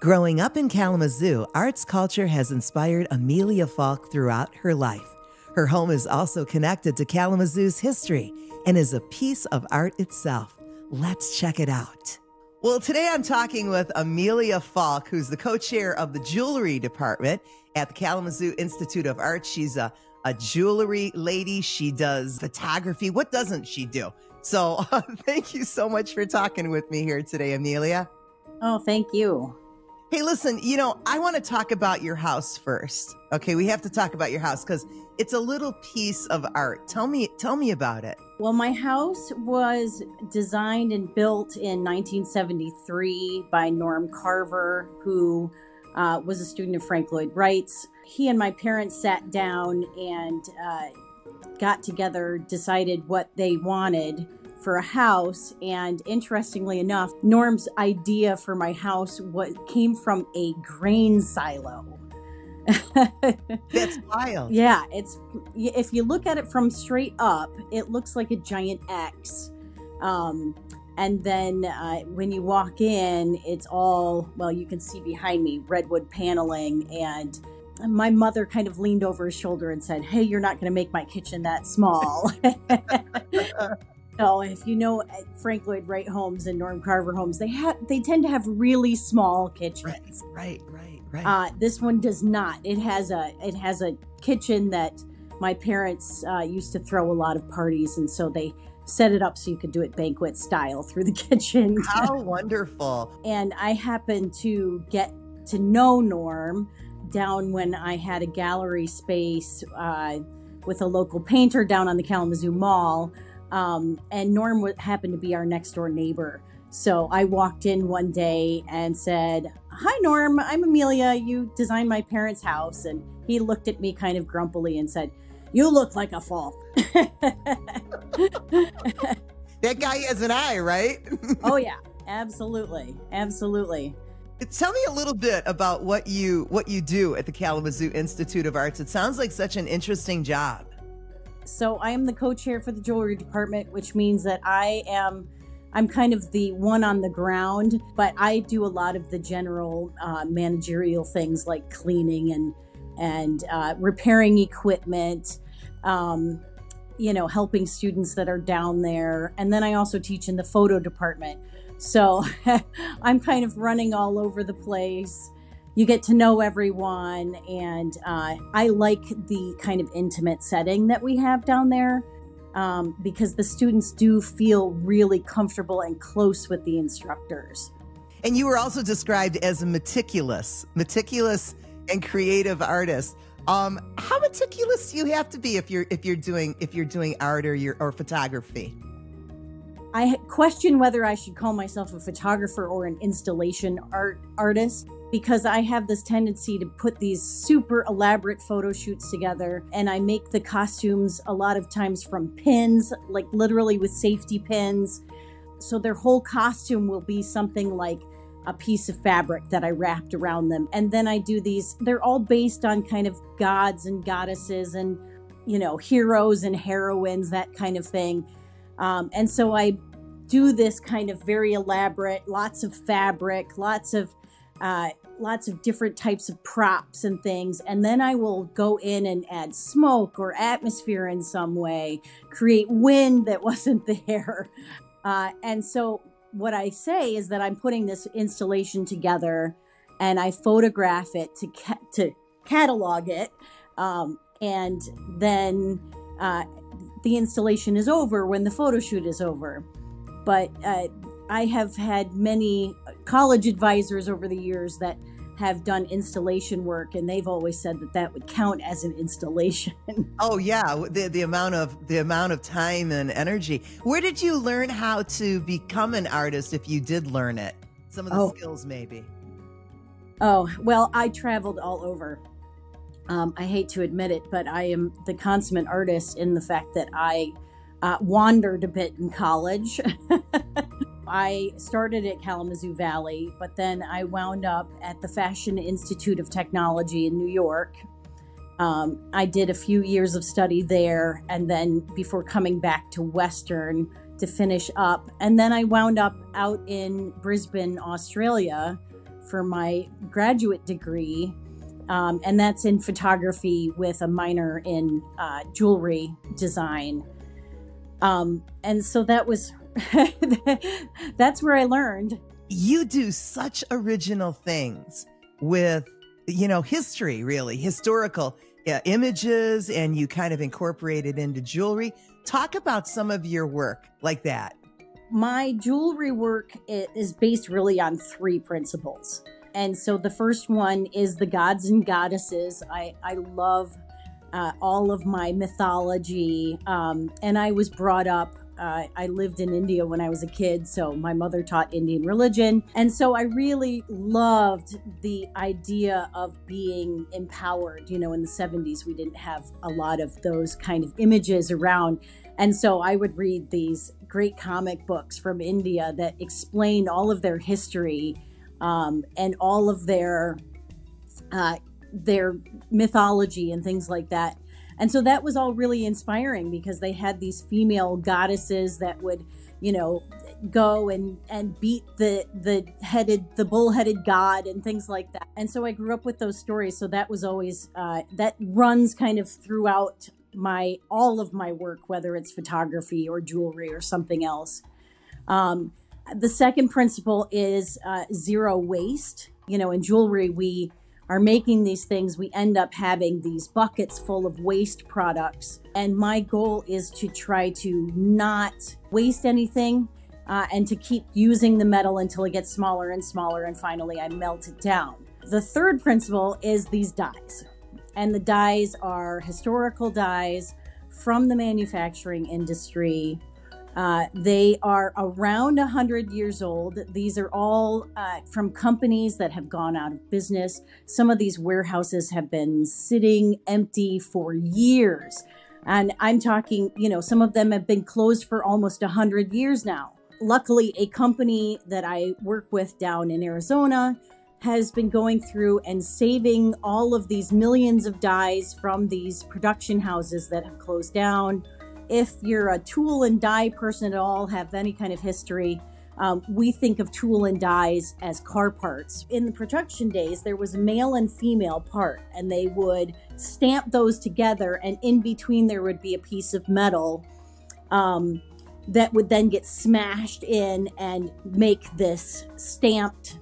Growing up in Kalamazoo, arts culture has inspired Amelia Falk throughout her life. Her home is also connected to Kalamazoo's history and is a piece of art itself. Let's check it out. Well, today I'm talking with Amelia Falk, who's the co-chair of the jewelry department at the Kalamazoo Institute of Art. She's a jewelry lady. She does photography. What doesn't she do? So thank you so much for talking with me here today, Amelia. Oh, thank you. Hey, listen, I want to talk about your house first. Okay, we have to talk about your house because it's a little piece of art. Tell me about it. Well, my house was designed and built in 1973 by Norm Carver, who was a student of Frank Lloyd Wright's. He and my parents sat down and got together, decided what they wanted for a house. And interestingly enough, Norm's idea for my house came from a grain silo. That's wild. Yeah, if you look at it from straight up, it looks like a giant X. And then when you walk in, it's all, well, you can see behind me, redwood paneling. And my mother kind of leaned over his shoulder and said, "Hey, you're not going to make my kitchen that small." So if you know Frank Lloyd Wright homes and Norm Carver homes, they tend to have really small kitchens. Right. This one does not. It has a kitchen that my parents used to throw a lot of parties, and so they set it up so you could do it banquet style through the kitchen. How wonderful. And I happened to get to know Norm down when I had a gallery space with a local painter down on the Kalamazoo Mall. And Norm happened to be our next door neighbor. So I walked in one day and said, "Hi, Norm, I'm Amelia. You designed my parents' house." And he looked at me kind of grumpily and said, "You look like a Falk." That guy has an eye, right? Oh, yeah, absolutely. Absolutely. Tell me a little bit about what you do at the Kalamazoo Institute of Arts. It sounds like such an interesting job. So I am the co-chair for the jewelry department, which means that I'm kind of the one on the ground, but I do a lot of the general managerial things like cleaning and repairing equipment, helping students that are down there. And then I also teach in the photo department. So I'm kind of running all over the place. You get to know everyone, and I like the kind of intimate setting that we have down there because the students do feel really comfortable and close with the instructors. And you were also described as a meticulous and creative artist. How meticulous do you have to be if you're doing art or photography? I question whether I should call myself a photographer or an installation artist, because I have this tendency to put these super elaborate photo shoots together, and I make the costumes a lot of times from pins, like literally with safety pins. So their whole costume will be something like a piece of fabric that I wrapped around them. And then I do these, they're all based on kind of gods and goddesses and, heroes and heroines, that kind of thing. And so I do this kind of very elaborate, lots of fabric, lots of different types of props and things. And then I will go in and add smoke or atmosphere in some way, create wind that wasn't there. And so what I say is that I'm putting this installation together and I photograph it to catalog it. And then the installation is over when the photo shoot is over. But I have had many college advisors over the years that have done installation work, and they've always said that would count as an installation. Oh yeah, the amount of time and energy. Where did you learn how to become an artist, if you did learn it? Some of the skills, maybe. Oh, well, I traveled all over. I hate to admit it, but I am the consummate artist in the fact that I wandered a bit in college. I started at Kalamazoo Valley, but then I wound up at the Fashion Institute of Technology in New York. I did a few years of study there, and then before coming back to Western to finish up. And then I wound up out in Brisbane, Australia for my graduate degree, and that's in photography with a minor in jewelry design. And so that was, that's where I learned. You do such original things with, history, really, historical images, and you kind of incorporate it into jewelry. Talk about some of your work like that. My jewelry work is based really on 3 principles. And so the first one is the gods and goddesses. I love all of my mythology. And I was brought up, I lived in India when I was a kid, so my mother taught Indian religion. And so I really loved the idea of being empowered. In the 70s, we didn't have a lot of those kind of images around. And so I would read these great comic books from India that explained all of their history and all of their mythology and things like that. And so that was all really inspiring because they had these female goddesses that would, go and beat the bull-headed god and things like that. And so I grew up with those stories. So that was always, that runs kind of throughout all of my work, whether it's photography or jewelry or something else. The second principle is zero waste. In jewelry, we are making these things, we end up having these buckets full of waste products. And my goal is to try to not waste anything and to keep using the metal until it gets smaller and smaller, and finally I melt it down. The third principle is these dyes. And the dyes are historical dyes from the manufacturing industry. They are around 100 years old. These are all from companies that have gone out of business. Some of these warehouses have been sitting empty for years. And I'm talking, some of them have been closed for almost 100 years now. Luckily, a company that I work with down in Arizona has been going through and saving all of these millions of dyes from these production houses that have closed down. If you're a tool and die person at all, have any kind of history, we think of tool and dies as car parts. In the production days, there was a male and female part, and they would stamp those together, and in between there would be a piece of metal that would then get smashed in and make this stamped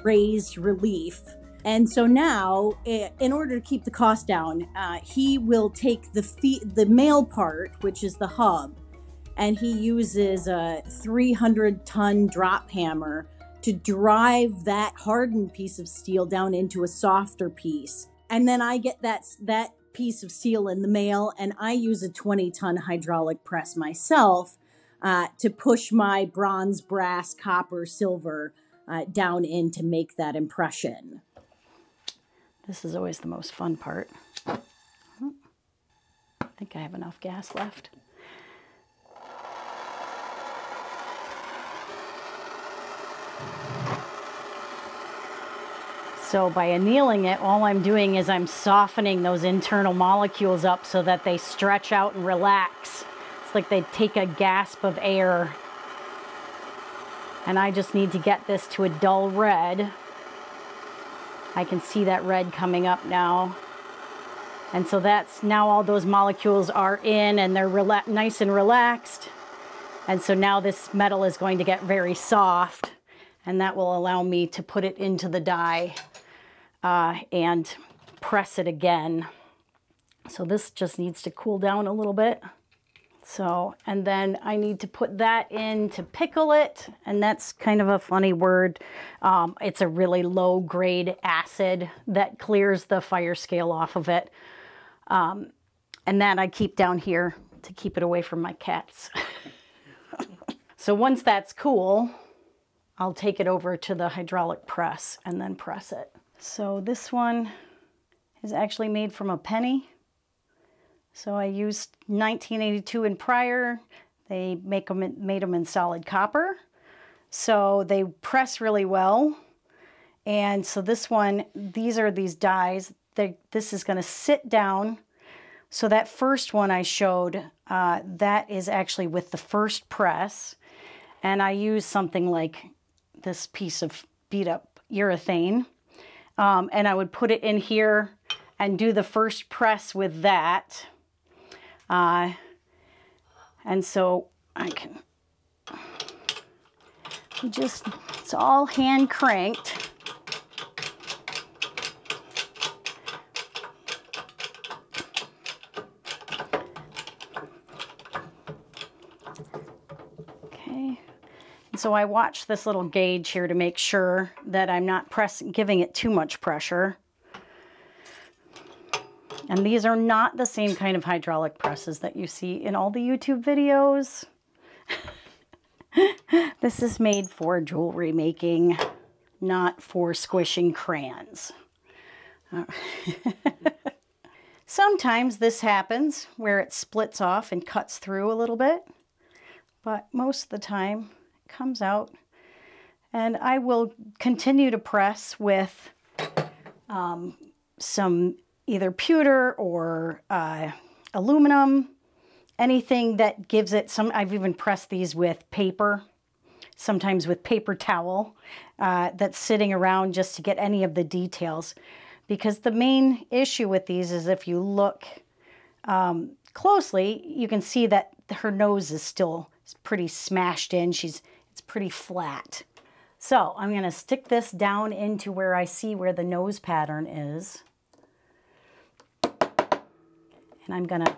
raised relief. And so now, in order to keep the cost down, he will take the male part, which is the hub, and he uses a 300-ton drop hammer to drive that hardened piece of steel down into a softer piece. And then I get that piece of steel in the male, and I use a 20-ton hydraulic press myself to push my bronze, brass, copper, silver down in to make that impression. This is always the most fun part. I think I have enough gas left. So by annealing it, all I'm doing is I'm softening those internal molecules up so that they stretch out and relax. It's like they take a gasp of air. And I just need to get this to a dull red. I can see that red coming up now. And so that's now all those molecules are in and they're nice and relaxed. And so now this metal is going to get very soft, and that will allow me to put it into the die and press it again. So this just needs to cool down a little bit. So, and then I need to put that in to pickle it, and that's kind of a funny word. It's a really low grade acid that clears the fire scale off of it. And that I keep down here to keep it away from my cats. So once that's cool, I'll take it over to the hydraulic press and then press it. So this one is actually made from a penny. So I used 1982 and prior. They made them in solid copper. So they press really well. And so this one, these are these dies. This is going to sit down. So that first one I showed, that is actually with the first press. And I use something like this piece of beat up urethane, and I would put it in here and do the first press with that. And so I can just, it's all hand cranked. So I watch this little gauge here to make sure that I'm not giving it too much pressure. And these are not the same kind of hydraulic presses that you see in all the YouTube videos. This is made for jewelry making, not for squishing crayons. Sometimes this happens where it splits off and cuts through a little bit, but most of the time comes out, and I will continue to press with some either pewter or aluminum, anything that gives it some. I've even pressed these with paper, sometimes with paper towel that's sitting around just to get any of the details, because the main issue with these is if you look closely, you can see that her nose is still pretty smashed in. It's pretty flat. So I'm going to stick this down into where I see where the nose pattern is. And I'm going to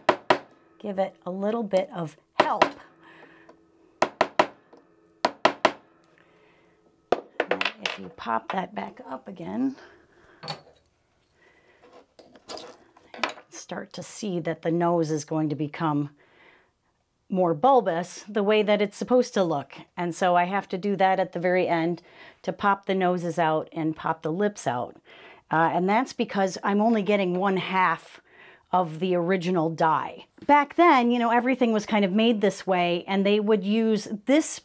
give it a little bit of help. And if you pop that back up again, you can start to see that the nose is going to become more bulbous the way that it's supposed to look. And so I have to do that at the very end to pop the noses out and pop the lips out. And that's because I'm only getting 1/2 of the original die. Back then, you know, everything was kind of made this way, and they would use this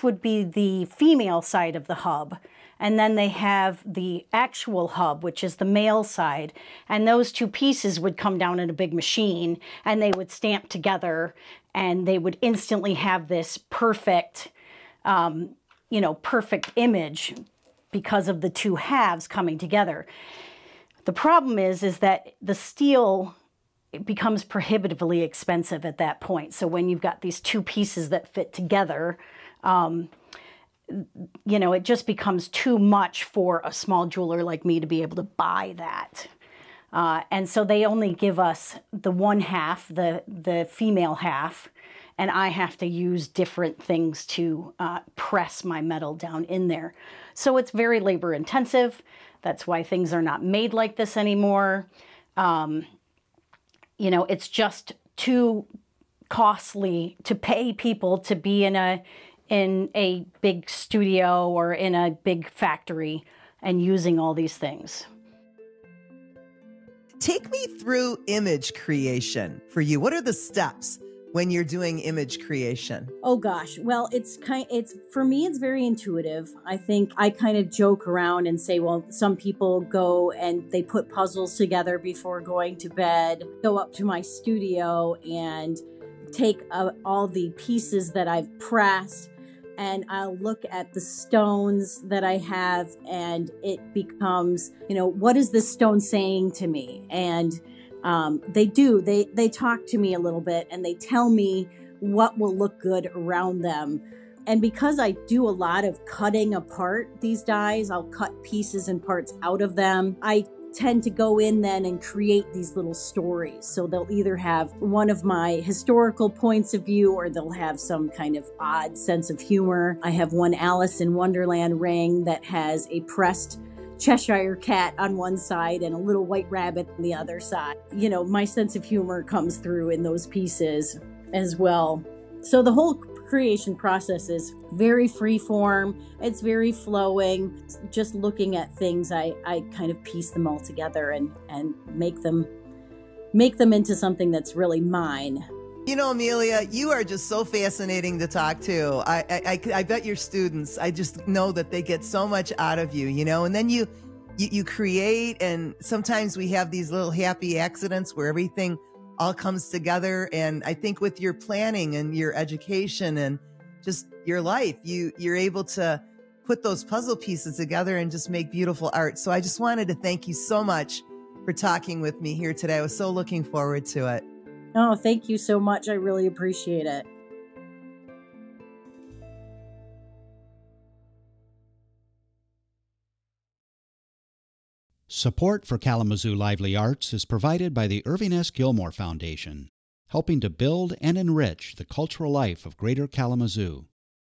would be the female side of the hub. And then they have the actual hub, which is the male side. And those two pieces would come down in a big machine, and they would stamp together, and they would instantly have this perfect, you know, perfect image because of the two halves coming together. The problem is that the steel, it becomes prohibitively expensive at that point. So when you've got these two pieces that fit together, you know, it just becomes too much for a small jeweler like me to be able to buy that. And so they only give us the 1/2, the female half, and I have to use different things to press my metal down in there. So it's very labor intensive. That's why things are not made like this anymore. You know, it's just too costly to pay people to be in a big studio or in a big factory and using all these things. Take me through image creation for you. What are the steps when you're doing image creation? Oh gosh, well, it's for me, it's very intuitive. I think I kind of joke around and say, well, some people go and they put puzzles together before going to bed, go up to my studio and take all the pieces that I've pressed, and I'll look at the stones that I have, and it becomes, you know, what is this stone saying to me? And they talk to me a little bit, and they tell me what will look good around them. And because I do a lot of cutting apart these dies, I'll cut pieces and parts out of them. I tend to go in then and create these little stories. So they'll either have one of my historical points of view, or they'll have some kind of odd sense of humor. I have one Alice in Wonderland ring that has a pressed Cheshire cat on one side and a little white rabbit on the other side. You know, my sense of humor comes through in those pieces as well. So the whole creation process is very free form. It's very flowing. Just looking at things, I kind of piece them all together and make them into something that's really mine. You know, Amelia, you are just so fascinating to talk to. I bet your students, I just know that they get so much out of you, you know, and then you create, and sometimes we have these little happy accidents where everything all comes together. And I think with your planning and your education and just your life, you're able to put those puzzle pieces together and just make beautiful art. So I just wanted to thank you so much for talking with me here today. I was so looking forward to it. Oh, thank you so much. I really appreciate it. Support for Kalamazoo Lively Arts is provided by the Irving S. Gilmore Foundation, helping to build and enrich the cultural life of Greater Kalamazoo.